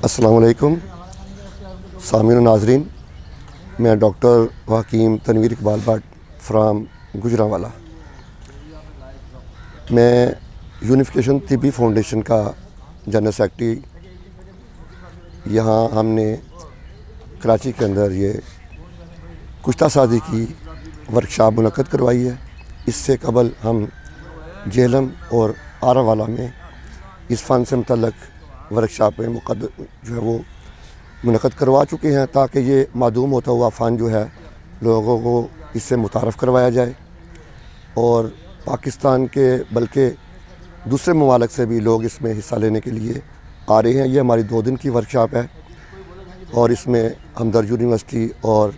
अस्सलाम वालेकुम सामीन नाजरीन, मैं डॉक्टर हकीम तनवीर इकबाल भट्ट फ्राम गुजरांवाला। मैं यूनिफिकेशन तिब्बी फाउंडेशन का जनरल सेक्रेटरी। यहाँ हमने कराची के अंदर ये कुश्ता साजी की वर्कशॉप मुनक़्क़द करवाई है। इससे कबल हम जेहलम और आरावाला में इस फ़न से मुतल्लक़ वर्कशॉपें जो है वो मुनक़्क़द करवा चुके हैं, ताकि ये मादूम होता हुआ फ़न जो है लोगों को इससे मुतारफ़ करवाया जाए और पाकिस्तान के बल्कि दूसरे ममालिक से भी लोग इसमें हिस्सा लेने के लिए आ रहे हैं। ये हमारी 2 दिन की वर्कशॉप है और इसमें हमदर्द यूनिवर्सिटी और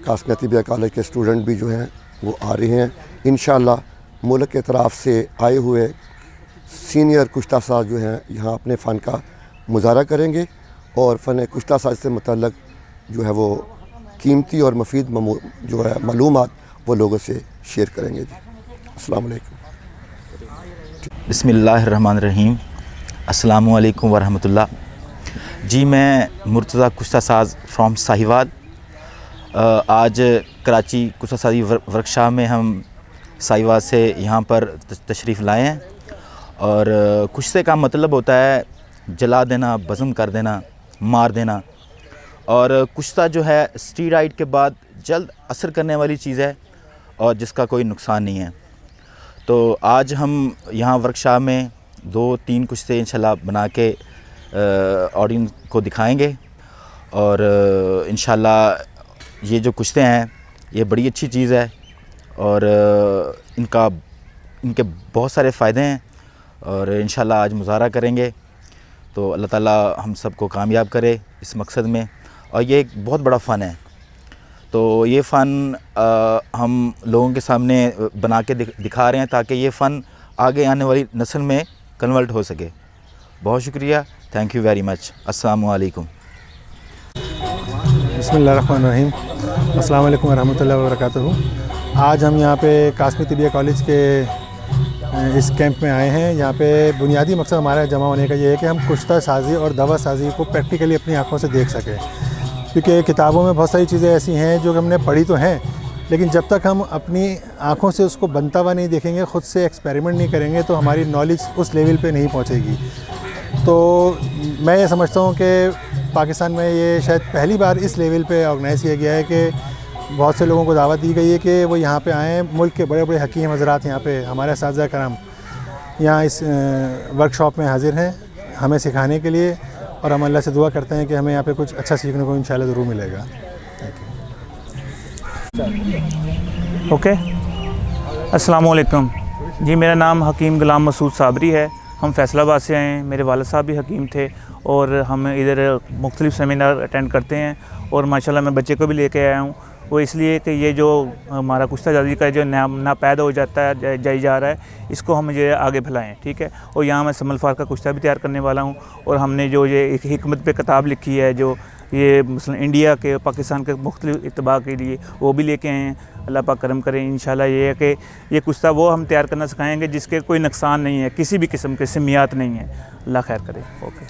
कासमिया तिब्बिया कॉलेज के स्टूडेंट भी जो हैं वो आ रहे हैं। इंशाअल्लाह मुल्क के तरफ से आए हुए सीनियर कुश्ता साज जो हैं यहाँ अपने फ़न का मुज़ाहरा करेंगे और फ़न कुश्ता साज से मुतल्लक़ जो है वो कीमती और मुफीद जो है मालूमात वो लोगों से शेयर करेंगे। जी, अस्सलाम वालेकुम। बिस्मिल्लाहिर्रहमानिर्रहीम। अस्सलामु अलैकुम वरहमतुल्लाह। जी, मैं मुर्तज़ा कुश्ता साज फ्रॉम साहिवाल। आज कराची कुश्ता साजी वर्कशॉप में हम साहिवाल से यहाँ पर तशरीफ़ लाए हैं और कुश्ते का मतलब होता है जला देना, बज़म कर देना, मार देना। और कुश्ता जो है स्टीरॉइड के बाद जल्द असर करने वाली चीज़ है और जिसका कोई नुकसान नहीं है। तो आज हम यहाँ वर्कशॉप में 2-3 कुश्ते इंशाल्लाह बना के ऑडियंस को दिखाएंगे और इंशाल्लाह ये जो कुश्ते हैं ये बड़ी अच्छी चीज़ है और इनके बहुत सारे फ़ायदे हैं और इंशाल्लाह आज मुज़ाहरा करेंगे। तो अल्लाह ताला हम सबको कामयाब करे इस मकसद में। और ये एक बहुत बड़ा फ़न है, तो ये फ़न हम लोगों के सामने बना के दिखा रहे हैं ताकि ये फ़न आगे आने वाली नस्ल में कन्वर्ट हो सके। बहुत शुक्रिया, थैंक यू वेरी मच। अस्सलामु अलैकुम। बिस्मिल्लाहिर्रहमानिर्रहीम। अस्सलामु अलैकुम वरहमतुल्लाहि वबरकातुहू। आज हम यहाँ पे कासमिया तिब्बिया कॉलेज के इस कैंप में आए हैं। यहाँ पे बुनियादी मकसद हमारा जमा होने का ये है कि हम कुश्ता साजी और दवा साजी को प्रैक्टिकली अपनी आँखों से देख सकें, क्योंकि किताबों में बहुत सारी चीज़ें ऐसी हैं जो हमने पढ़ी तो हैं, लेकिन जब तक हम अपनी आँखों से उसको बनता हुआ नहीं देखेंगे, ख़ुद से एक्सपेरिमेंट नहीं करेंगे, तो हमारी नॉलेज उस लेवल पे नहीं पहुँचेगी। तो मैं ये समझता हूँ कि पाकिस्तान में ये शायद पहली बार इस लेवल पे ऑर्गेनाइज़ किया गया है कि बहुत से लोगों को दावत दी गई है कि वो यहाँ पे आएँ। मुल्क के बड़े बड़े हकीम हज़रात यहाँ पे हमारे असातिज़ा कराम यहाँ इस वर्कशॉप में हाज़िर हैं हमें सिखाने के लिए, और हम अल्लाह से दुआ करते हैं कि हमें यहाँ पे कुछ अच्छा सीखने को इंशाल्लाह ज़रूर मिलेगा। ओके, अस्सलामु अलैकुम। जी, मेरा नाम हकीम गुलाम मसूद साबरी है। हम फैसलाबाद से आए हैं। मेरे वालिद साहब भी हकीम थे और हम इधर मुख्तलिफ़ सेमिनार अटेंड करते हैं और माशाल्लाह मैं बच्चे को भी लेके आया हूँ। वो इसलिए कि ये जो हमारा कुश्ता साजी का जो नया पैदा हो जाता है जाई जा रहा है, इसको हम ये आगे फैलाएँ, ठीक है। और यहाँ मैं समल फार का कुश्ता भी तैयार करने वाला हूँ और हमने जो ये एक हिकमत पे किताब लिखी है जो ये मसलन इंडिया के पाकिस्तान के मुख्तलिफ इत्तबा के लिए, वो भी लेके आए हैं। अल्लाह पाक करम करें। इंशाल्लाह ये है कि ये कुश्ता वो हम तैयार करना सिखाएँगे जिसके कोई नुकसान नहीं है, किसी भी किस्म के सिमियात नहीं है। अल्लाह खैर करे। ओके।